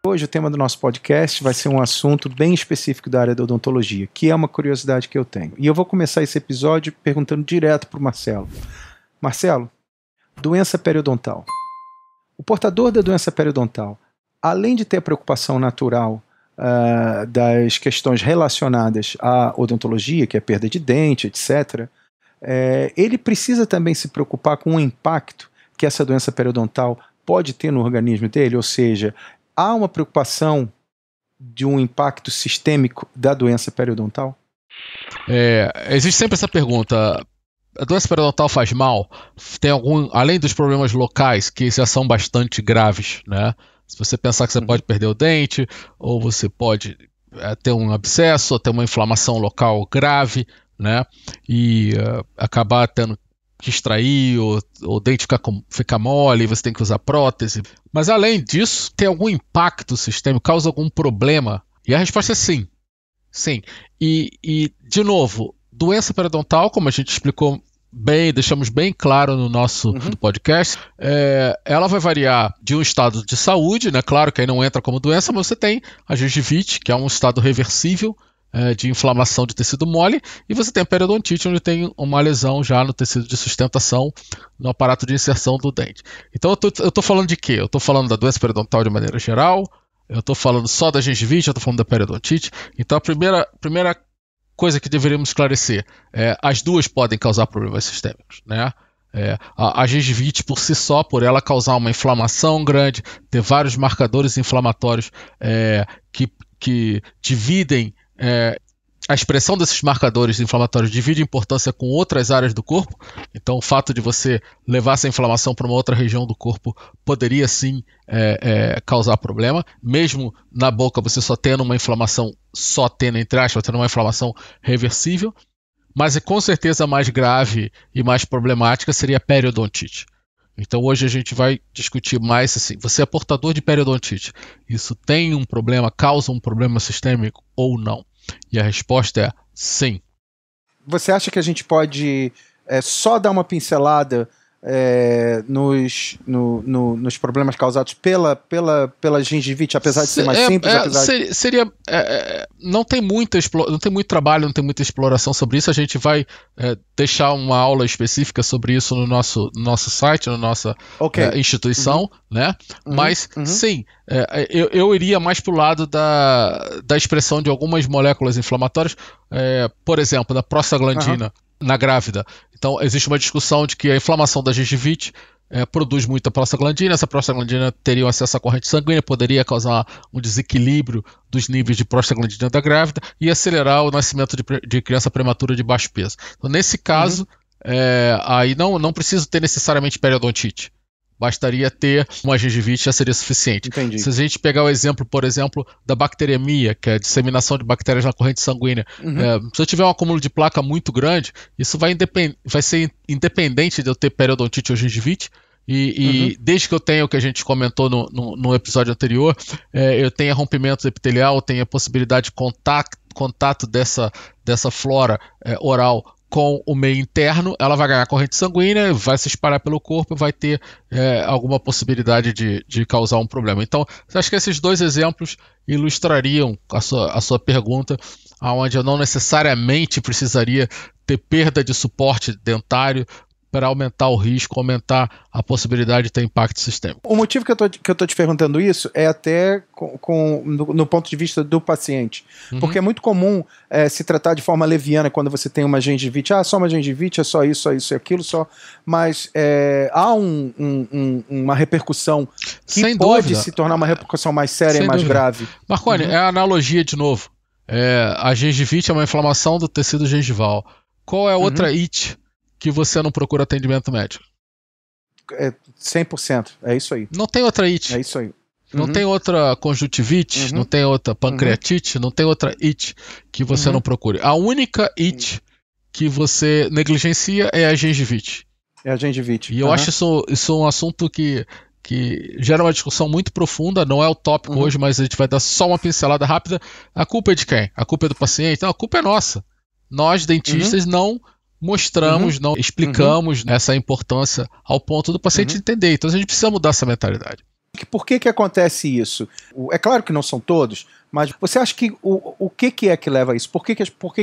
Hoje o tema do nosso podcast vai ser um assunto bem específico da área da odontologia, que é uma curiosidade que eu tenho. E eu vou começar esse episódio perguntando direto para o Marcelo. Marcelo, doença periodontal. O portador da doença periodontal, além de ter a preocupação natural das questões relacionadas à odontologia, que é perda de dente, etc., ele precisa também se preocupar com o impacto que essa doença periodontal pode ter no organismo dele, ou seja, há uma preocupação de um impacto sistêmico da doença periodontal? Existe sempre essa pergunta: a doença periodontal faz mal? Tem algum, além dos problemas locais, que já são bastante graves, né? Se você pensar que você pode perder o dente, ou você pode ter um abscesso, ou ter uma inflamação local grave, né? E acabar tendo que extrair, ou o dente ficar mole, você tem que usar prótese. Mas além disso, tem algum impacto sistêmico, causa algum problema? E a resposta é sim. Sim. E de novo, doença periodontal, como a gente explicou bem, deixamos bem claro no nosso podcast, ela vai variar de um estado de saúde, né? Claro que aí não entra como doença, mas você tem a gengivite, que é um estado reversível de inflamação de tecido mole, e você tem a periodontite, onde tem uma lesão já no tecido de sustentação, no aparato de inserção do dente. Então eu estou falando de quê? Eu estou falando da doença periodontal de maneira geral, eu estou falando só da gengivite, eu estou falando da periodontite. Então a primeira coisa que deveríamos esclarecer as duas podem causar problemas sistêmicos, né? A gengivite por si só, por ela causar uma inflamação grande, ter vários marcadores inflamatórios que dividem a expressão desses marcadores inflamatórios divide importância com outras áreas do corpo. Então o fato de você levar essa inflamação para uma outra região do corpo poderia sim causar problema. Mesmo na boca você só tendo uma inflamação, entre aspas, tendo uma inflamação reversível. Mas com certeza mais grave e mais problemática seria a periodontite. Então hoje a gente vai discutir mais assim: você é portador de periodontite, isso tem um problema, causa um problema sistêmico ou não? E a resposta é sim. Você acha que a gente pode só dar uma pincelada nos problemas causados pela gengivite, apesar de ser mais simples? Não tem muito trabalho, não tem muita exploração sobre isso. A gente vai deixar uma aula específica sobre isso no nosso site, na nossa instituição, né? Mas sim, eu iria mais para o lado da expressão de algumas moléculas inflamatórias, por exemplo, da prostaglandina na grávida. Então existe uma discussão de que a inflamação da gengivite produz muita prostaglandina. Essa prostaglandina teria um acesso à corrente sanguínea, poderia causar um desequilíbrio dos níveis de prostaglandina da grávida e acelerar o nascimento de criança prematura de baixo peso. Então, nesse caso, aí não precisa ter necessariamente periodontite. Bastaria ter uma gengivite, já seria suficiente. Entendi. Se a gente pegar o exemplo, por exemplo, da bacteremia, que é a disseminação de bactérias na corrente sanguínea, se eu tiver um acúmulo de placa muito grande, isso vai ser independente de eu ter periodontite ou gengivite. E desde que eu tenha o que a gente comentou no episódio anterior, eu tenha rompimento epitelial, tenha possibilidade de contato dessa flora oral com o meio interno, ela vai ganhar corrente sanguínea, vai se espalhar pelo corpo e vai ter alguma possibilidade de causar um problema. Então, acho que esses dois exemplos ilustrariam a sua pergunta, onde eu não necessariamente precisaria ter perda de suporte dentário para aumentar o risco, aumentar a possibilidade de ter impacto sistêmico. O motivo que eu tô te perguntando isso é até no ponto de vista do paciente. Porque é muito comum se tratar de forma leviana quando você tem uma gengivite. Só uma gengivite, é só isso e aquilo, só. Mas há uma repercussão que Sem pode dúvida se tornar uma repercussão mais séria e mais grave. Marconi, é a analogia de novo. A gengivite é uma inflamação do tecido gengival. Qual é a outra IT que você não procura atendimento médico? 100%, é isso aí. Não tem outra IT. É isso aí. Não tem outra conjuntivite, não tem outra pancreatite, não tem outra IT que você não procure. A única IT que você negligencia é a gengivite. É a gengivite. E eu acho isso um assunto que gera uma discussão muito profunda, não é o tópico hoje, mas a gente vai dar só uma pincelada rápida. A culpa é de quem? A culpa é do paciente? Não, a culpa é nossa. Nós, dentistas, não mostramos, não explicamos essa importância ao ponto do paciente entender. Então a gente precisa mudar essa mentalidade. Por que acontece isso? É claro que não são todos, mas você acha que o que é que leva a isso? Por que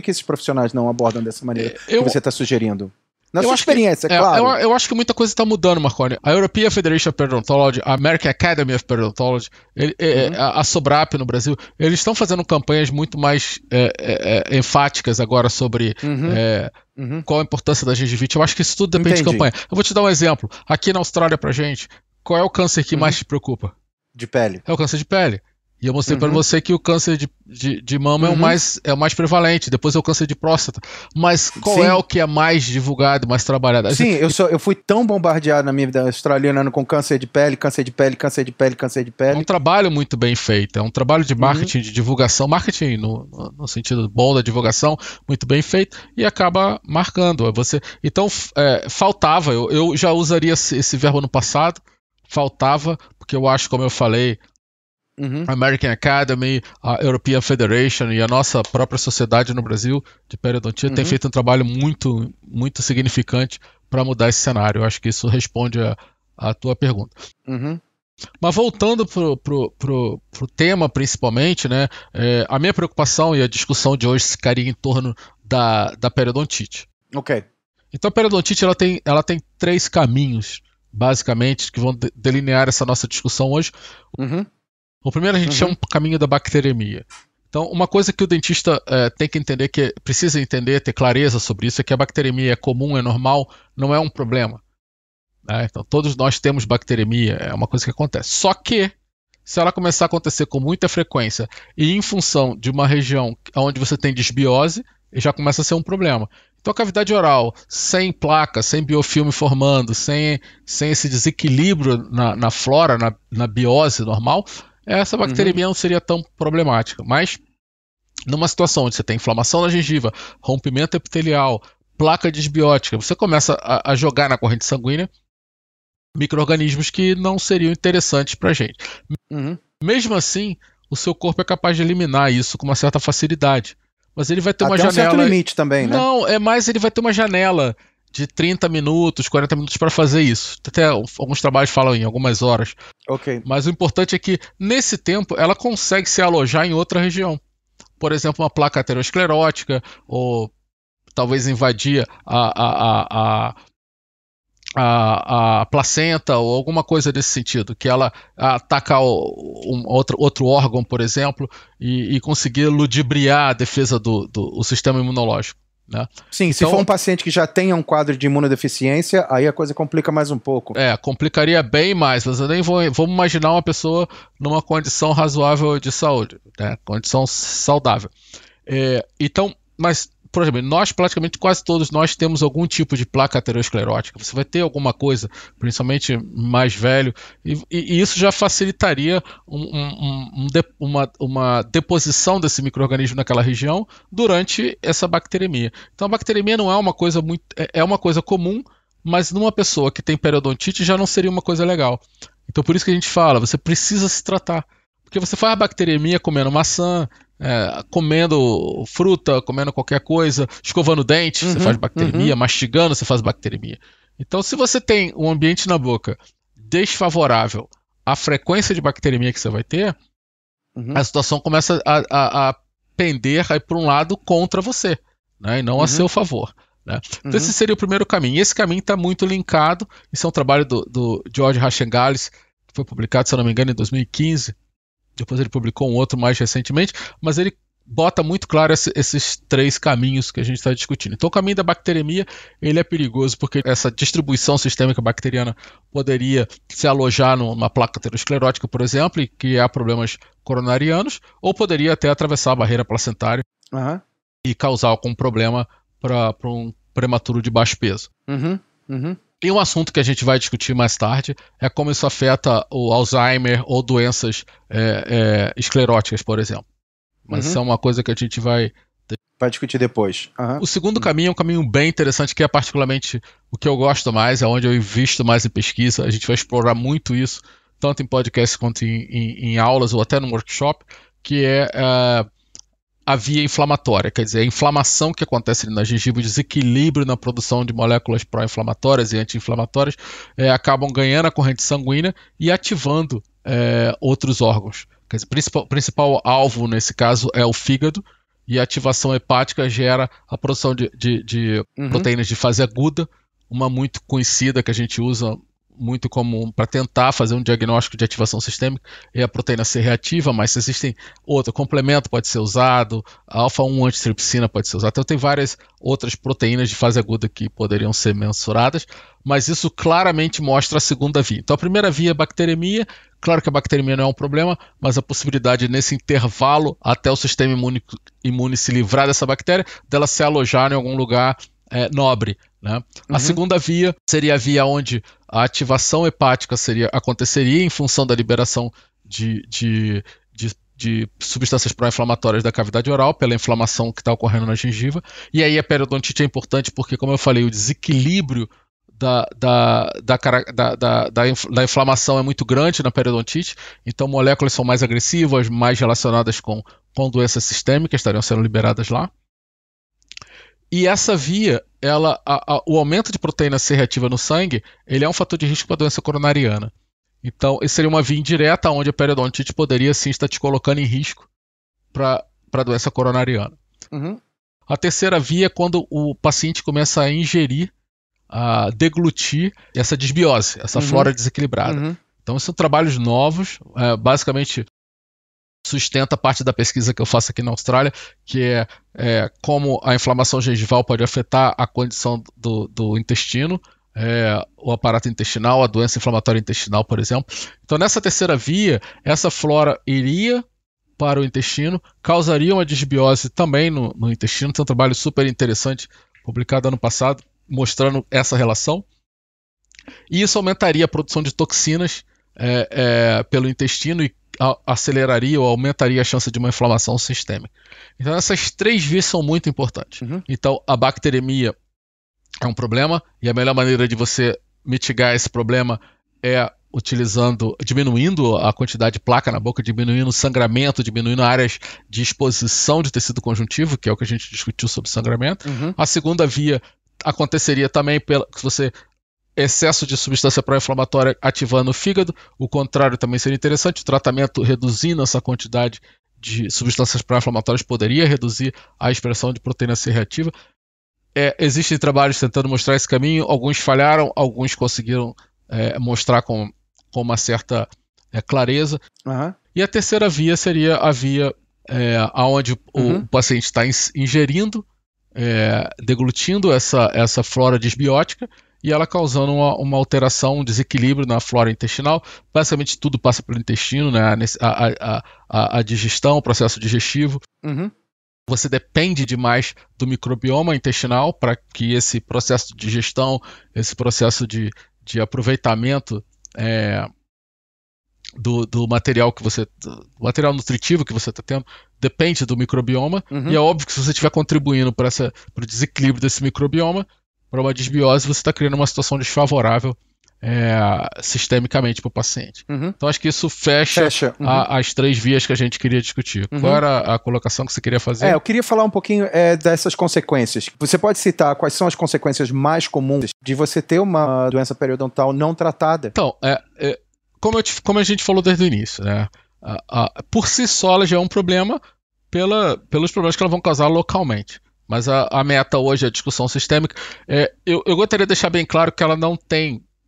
esses profissionais não abordam dessa maneira que você está sugerindo? Na sua experiência, claro. Eu acho que muita coisa está mudando, Marconi. A European Federation of Periodontology, a American Academy of Periodontology, a SOBRAP no Brasil, eles estão fazendo campanhas muito mais enfáticas agora sobre qual a importância da gengivite. Eu acho que isso tudo depende de campanha. Eu vou te dar um exemplo. Aqui na Austrália, pra gente, qual é o câncer que mais te preocupa? De pele. É o câncer de pele. E eu mostrei para você que o câncer de mama é o mais prevalente, depois é o câncer de próstata. Mas qual é o que é mais divulgado, mais trabalhado? Sim, eu fui tão bombardeado na minha vida australiana com câncer de pele, câncer de pele, câncer de pele, câncer de pele. É um trabalho muito bem feito, é um trabalho de marketing, de divulgação, marketing no sentido bom da divulgação, muito bem feito, e acaba marcando. Então, faltava, eu já usaria esse verbo no passado, faltava, porque eu acho, como eu falei, a American Academy, a European Federation e a nossa própria sociedade no Brasil de periodontia tem feito um trabalho muito, muito significante para mudar esse cenário. Eu acho que isso responde a tua pergunta. Mas voltando pro tema principalmente, né, a minha preocupação e a discussão de hoje ficaria em torno da periodontite. Ok. Então a periodontite ela tem 3 caminhos, basicamente, que vão delinear essa nossa discussão hoje. O primeiro a gente chama o caminho da bacteremia. Então, uma coisa que o dentista tem que entender, que precisa entender, ter clareza sobre isso, é que a bacteremia é comum, é normal, não é um problema. Né? Então, todos nós temos bacteremia, é uma coisa que acontece. Só que, se ela começar a acontecer com muita frequência e em função de uma região onde você tem disbiose, já começa a ser um problema. Então, a cavidade oral, sem placa, sem biofilme formando, sem esse desequilíbrio na flora, na biose normal, essa bacteremia não seria tão problemática. Mas, numa situação onde você tem inflamação na gengiva, rompimento epitelial, placa disbiótica, você começa a jogar na corrente sanguínea micro-organismos que não seriam interessantes para a gente. Mesmo assim, o seu corpo é capaz de eliminar isso com uma certa facilidade. Mas ele vai ter uma janela... Até um certo limite também, né? Não, ele vai ter uma janela de 30 minutos, 40 minutos para fazer isso. Até alguns trabalhos falam em algumas horas. Ok. Mas o importante é que, nesse tempo, ela consegue se alojar em outra região. Por exemplo, uma placa aterosclerótica, ou talvez invadir a placenta, ou alguma coisa desse sentido, que ela ataca outro órgão, por exemplo, e conseguir ludibriar a defesa do sistema imunológico. Né? Sim, então, se for um paciente que já tenha um quadro de imunodeficiência, aí a coisa complica mais um pouco. Complicaria bem mais, mas eu nem vamos imaginar uma pessoa numa condição razoável de saúde, né? Condição saudável. Então, mas, por exemplo, praticamente quase todos nós temos algum tipo de placa aterosclerótica. Você vai ter alguma coisa, principalmente mais velho, e isso já facilitaria uma deposição desse micro-organismo naquela região durante essa bacteremia. Então a bacteremia não é uma coisa é uma coisa comum, mas numa pessoa que tem periodontite já não seria uma coisa legal. Então por isso que a gente fala, você precisa se tratar. Porque você faz a bacteremia comendo maçã, comendo fruta, comendo qualquer coisa, escovando dente, você faz bacteremia, mastigando, você faz bacteremia. Então, se você tem um ambiente na boca desfavorável à frequência de bacteremia que você vai ter, a situação começa a pender para um lado contra você, né, e não a seu favor. Né? Então, esse seria o primeiro caminho. E esse caminho está muito linkado. Isso é um trabalho do George Rachengales, que foi publicado, se eu não me engano, em 2015. Depois ele publicou um outro mais recentemente, mas ele bota muito claro esses 3 caminhos que a gente está discutindo. Então o caminho da bacteremia, ele é perigoso porque essa distribuição sistêmica bacteriana poderia se alojar numa placa aterosclerótica, por exemplo, e criar problemas coronarianos, ou poderia até atravessar a barreira placentária e causar algum problema para um prematuro de baixo peso. E um assunto que a gente vai discutir mais tarde é como isso afeta o Alzheimer ou doenças escleróticas, por exemplo. Mas isso é uma coisa que a gente vai discutir depois. O segundo caminho é um caminho bem interessante, que é particularmente o que eu gosto mais, é onde eu invisto mais em pesquisa. A gente vai explorar muito isso, tanto em podcast quanto em aulas ou até no workshop, que é a via inflamatória, quer dizer, a inflamação que acontece na gengiva, o desequilíbrio na produção de moléculas pró-inflamatórias e anti-inflamatórias acabam ganhando a corrente sanguínea e ativando outros órgãos. Quer dizer, o principal alvo nesse caso é o fígado, e a ativação hepática gera a produção de proteínas de fase aguda, uma muito conhecida que a gente usa muito comum para tentar fazer um diagnóstico de ativação sistêmica é a proteína C reativa, mas existem outros, complemento pode ser usado, alfa-1 antitripsina pode ser usado, então tem várias outras proteínas de fase aguda que poderiam ser mensuradas, mas isso claramente mostra a segunda via. Então a primeira via é a bacteremia, claro que a bacteremia não é um problema, mas a possibilidade nesse intervalo até o sistema imune se livrar dessa bactéria, dela se alojar em algum lugar nobre, né? A segunda via seria a via onde a ativação hepática aconteceria em função da liberação de substâncias pró-inflamatórias da cavidade oral pela inflamação que está ocorrendo na gengiva. E aí a periodontite é importante porque, como eu falei, o desequilíbrio da inflamação é muito grande na periodontite, então moléculas são mais agressivas, mais relacionadas com doenças sistêmicas, estariam sendo liberadas lá. E essa via, o aumento de proteína C reativa no sangue, ele é um fator de risco para a doença coronariana. Então, isso seria uma via indireta onde a periodontite poderia sim estar te colocando em risco para a doença coronariana. A terceira via é quando o paciente começa a ingerir, a deglutir essa disbiose, essa flora desequilibrada. Então, são trabalhos novos, basicamente sustenta parte da pesquisa que eu faço aqui na Austrália, que é como a inflamação gengival pode afetar a condição do intestino, o aparato intestinal, a doença inflamatória intestinal, por exemplo. Então, nessa terceira via, essa flora iria para o intestino, causaria uma disbiose também no intestino. Tem um trabalho super interessante, publicado ano passado, mostrando essa relação. E isso aumentaria a produção de toxinas pelo intestino e aceleraria ou aumentaria a chance de uma inflamação sistêmica. Então essas três vias são muito importantes. Então a bacteremia é um problema e a melhor maneira de você mitigar esse problema é diminuindo a quantidade de placa na boca, diminuindo o sangramento, diminuindo áreas de exposição de tecido conjuntivo, que é o que a gente discutiu sobre sangramento. A segunda via aconteceria também se você excesso de substância pró-inflamatória ativando o fígado, o contrário também seria interessante, o tratamento reduzindo essa quantidade de substâncias pró-inflamatórias poderia reduzir a expressão de proteína C reativa. Existem trabalhos tentando mostrar esse caminho, alguns falharam, alguns conseguiram mostrar com uma certa clareza. E a terceira via seria a via onde o paciente está ingerindo, deglutindo essa flora disbiótica, e ela causando uma alteração, um desequilíbrio na flora intestinal. Basicamente tudo passa pelo intestino, né? A digestão, o processo digestivo. Você depende demais do microbioma intestinal para que esse processo de digestão, esse processo de aproveitamento do material do material nutritivo que você está tendo, depende do microbioma. E é óbvio que se você estiver contribuindo para o desequilíbrio desse microbioma, para uma disbiose, você está criando uma situação desfavorável sistemicamente para o paciente. Então acho que isso fecha. As três vias que a gente queria discutir. Qual era a colocação que você queria fazer? Eu queria falar um pouquinho dessas consequências. Você pode citar quais são as consequências mais comuns de você ter uma doença periodontal não tratada? Então, como a gente falou desde o início, né? Por si só ela já é um problema pelos problemas que ela vão causar localmente. Mas a meta hoje é a discussão sistêmica. Eu gostaria de deixar bem claro que ela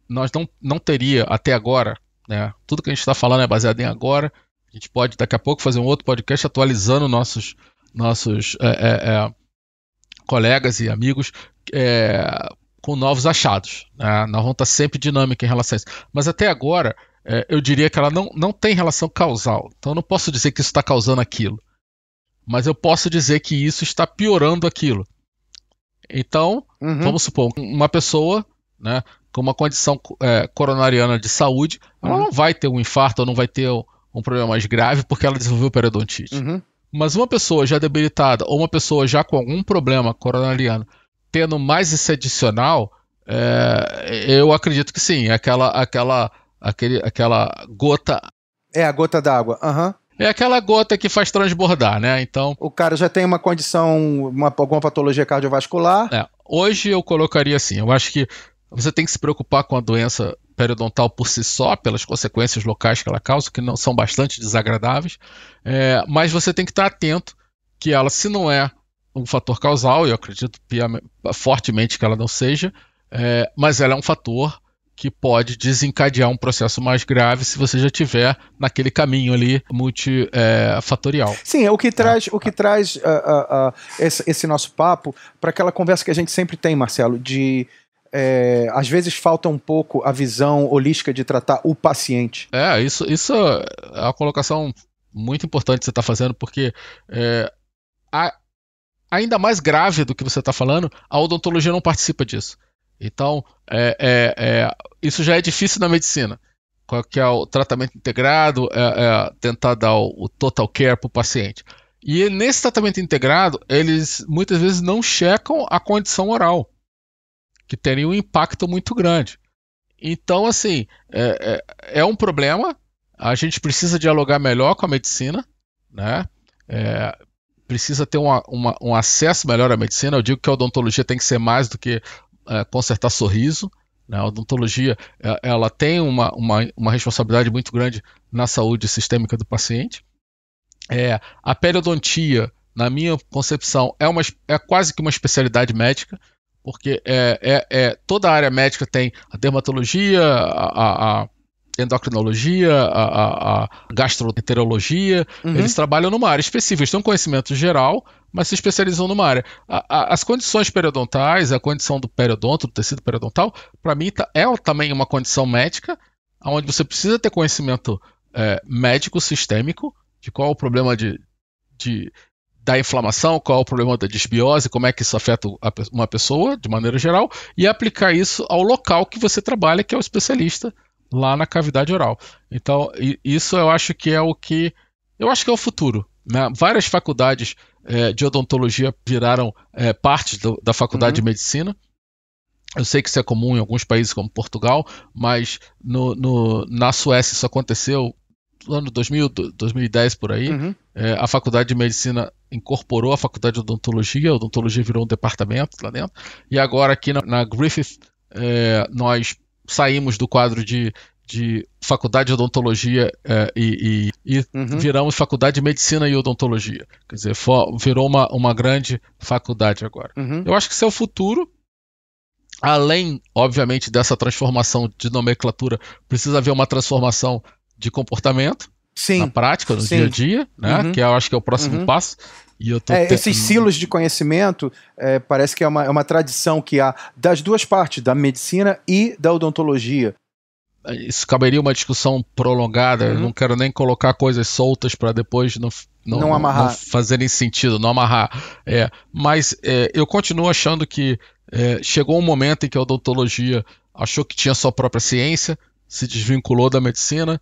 nós não teria até agora, né? Tudo que a gente está falando é baseado em agora. A gente pode daqui a pouco fazer um outro podcast atualizando nossos colegas e amigos com novos achados, né? Nós vamos estar sempre dinâmica em relação a isso. Mas até agora eu diria que ela não tem relação causal. Então eu não posso dizer que isso está causando aquilo. Mas eu posso dizer que isso está piorando aquilo. Então, vamos supor, uma pessoa, né, com uma condição coronariana de saúde, ela não vai ter um infarto ou não vai ter um problema mais grave porque ela desenvolveu periodontite. Mas uma pessoa já debilitada ou uma pessoa já com algum problema coronariano tendo mais esse adicional, eu acredito que sim, aquela gota... É a gota d'água, É aquela gota que faz transbordar, né? Então, o cara já tem uma condição, alguma patologia cardiovascular. Hoje eu colocaria assim, eu acho que você tem que se preocupar com a doença periodontal por si só, pelas consequências locais que ela causa, que não são bastante desagradáveis, mas você tem que estar atento que ela, se não é um fator causal, e eu acredito fortemente que ela não seja, mas ela é um fator que pode desencadear um processo mais grave se você já tiver naquele caminho ali multifatorial. Sim, é o que traz esse nosso papo para aquela conversa que a gente sempre tem, Marcelo, de às vezes falta um pouco a visão holística de tratar o paciente. Isso é uma colocação muito importante que você está fazendo, porque ainda mais grave do que você está falando, a odontologia não participa disso. Então, isso já é difícil na medicina, que é o tratamento integrado, tentar dar o total care para o paciente. E nesse tratamento integrado, eles muitas vezes não checam a condição oral, que teria um impacto muito grande. Então, assim, é um problema, a gente precisa dialogar melhor com a medicina, né? Precisa ter um acesso melhor à medicina. Eu digo que a odontologia tem que ser mais do que consertar sorriso, né? A odontologia ela tem uma responsabilidade muito grande na saúde sistêmica do paciente. A periodontia, na minha concepção, é quase que uma especialidade médica, porque toda a área médica tem a dermatologia, a endocrinologia, a gastroenterologia, eles trabalham numa área específica, eles têm um conhecimento geral, mas se especializam numa área. As condições periodontais, a condição do periodonto, do tecido periodontal, para mim é também uma condição médica, onde você precisa ter conhecimento médico sistêmico, de qual é o problema da inflamação, qual é o problema da disbiose, como é que isso afeta uma pessoa, de maneira geral, e aplicar isso ao local que você trabalha, que é o especialista lá na cavidade oral. Então, isso eu acho que é o futuro, né? Várias faculdades de odontologia viraram parte da faculdade de medicina. Eu sei que isso é comum em alguns países como Portugal, mas na Suécia isso aconteceu no ano 2000, 2010 por aí. A faculdade de medicina incorporou a faculdade de odontologia, a odontologia virou um departamento lá dentro, e agora aqui na Griffith nós saímos do quadro de faculdade de odontologia e viramos faculdade de medicina e odontologia. Quer dizer, virou uma grande faculdade agora. Eu acho que isso é o futuro. Além, obviamente, dessa transformação de nomenclatura, precisa haver uma transformação de comportamento na prática, no dia a dia, né? Que eu acho que é o próximo passo. E esses silos de conhecimento parece que é uma tradição que há das duas partes, da medicina e da odontologia. Isso caberia uma discussão prolongada. Eu não quero nem colocar coisas soltas para depois não amarrar. Não fazerem sentido, não amarrar. Mas eu continuo achando que chegou um momento em que a odontologia achou que tinha sua própria ciência, se desvinculou da medicina,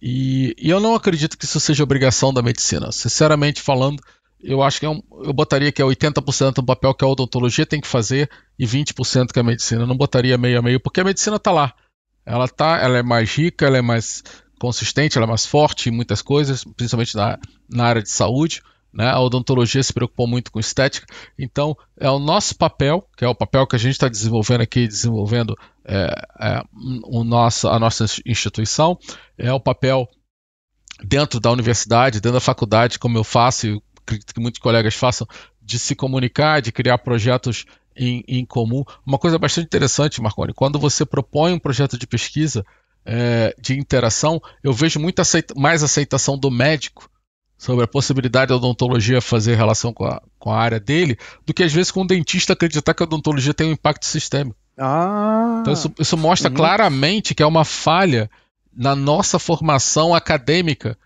e eu não acredito que isso seja obrigação da medicina. Sinceramente falando, eu acho que eu botaria que é 80% do papel que a odontologia tem que fazer e 20% que a medicina. Eu não botaria meio a meio, porque a medicina está lá. Ela é mais rica, ela é mais consistente, ela é mais forte em muitas coisas, principalmente na área de saúde, né? A odontologia se preocupou muito com estética, então é o nosso papel, que é o papel que a gente está desenvolvendo aqui, desenvolvendo a nossa instituição, é o papel dentro da universidade, dentro da faculdade, como eu faço e acredito que muitos colegas façam, de se comunicar, de criar projetos em comum. Uma coisa bastante interessante, Marconi, quando você propõe um projeto de pesquisa, de interação, eu vejo mais aceitação do médico sobre a possibilidade da odontologia fazer relação com a área dele, do que às vezes com o dentista acreditar que a odontologia tem um impacto sistêmico. Então isso mostra claramente que é uma falha na nossa formação acadêmica.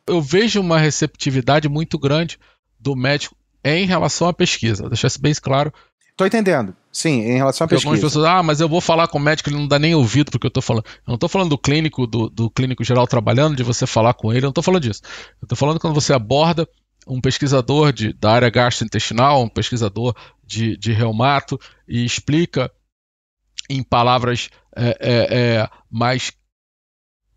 Eu vejo uma receptividade muito grande do médico em relação à pesquisa. Vou deixar isso bem claro. Tô entendendo. Sim, em relação à pesquisa. Algumas pessoas, mas eu vou falar com o médico, ele não dá nem ouvido porque eu tô falando. Eu não tô falando do clínico geral trabalhando, de você falar com ele, eu não tô falando disso. Eu tô falando quando você aborda um pesquisador da área gastrointestinal, um pesquisador de reumato, e explica em palavras mais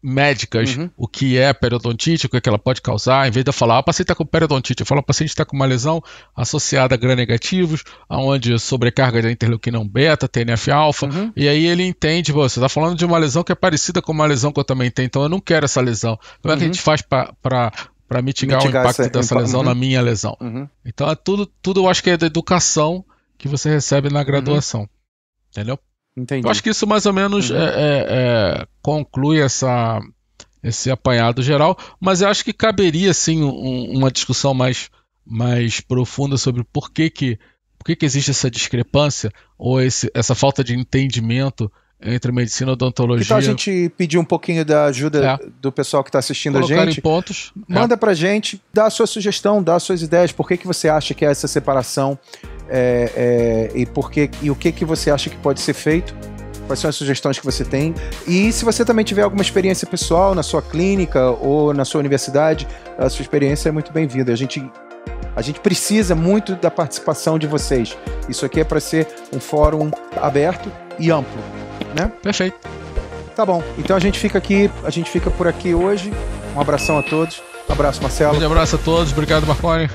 médicas o que é periodontite, o que ela pode causar, em vez de eu falar, o paciente está com periodontite, eu falo, o paciente está com uma lesão associada a gram-negativos, onde sobrecarga da interleuquina 1 beta, TNF-alfa, e aí ele entende, você está falando de uma lesão que é parecida com uma lesão que eu também tenho, então eu não quero essa lesão. Como é que a gente faz para mitigar o impacto dessa lesão na minha lesão? Então é tudo eu acho que é da educação que você recebe na graduação. Entendeu? Entendi. Eu acho que isso mais ou menos conclui esse apanhado geral, mas eu acho que caberia sim uma discussão mais profunda sobre por que existe essa discrepância ou essa falta de entendimento entre medicina e odontologia. Então a gente pedir um pouquinho da ajuda do pessoal que está assistindo a gente. Em pontos. Manda pra gente, dá a sua sugestão, dá as suas ideias, por que você acha que é essa separação e o que você acha que pode ser feito, quais são as sugestões que você tem. E se você também tiver alguma experiência pessoal na sua clínica ou na sua universidade, a sua experiência é muito bem-vinda. A gente precisa muito da participação de vocês. Isso aqui é para ser um fórum aberto e amplo, né? Perfeito. Tá bom. Então a gente fica por aqui hoje. Um abração a todos. Um abraço, Marcelo. Um abraço a todos. Obrigado, Marconi.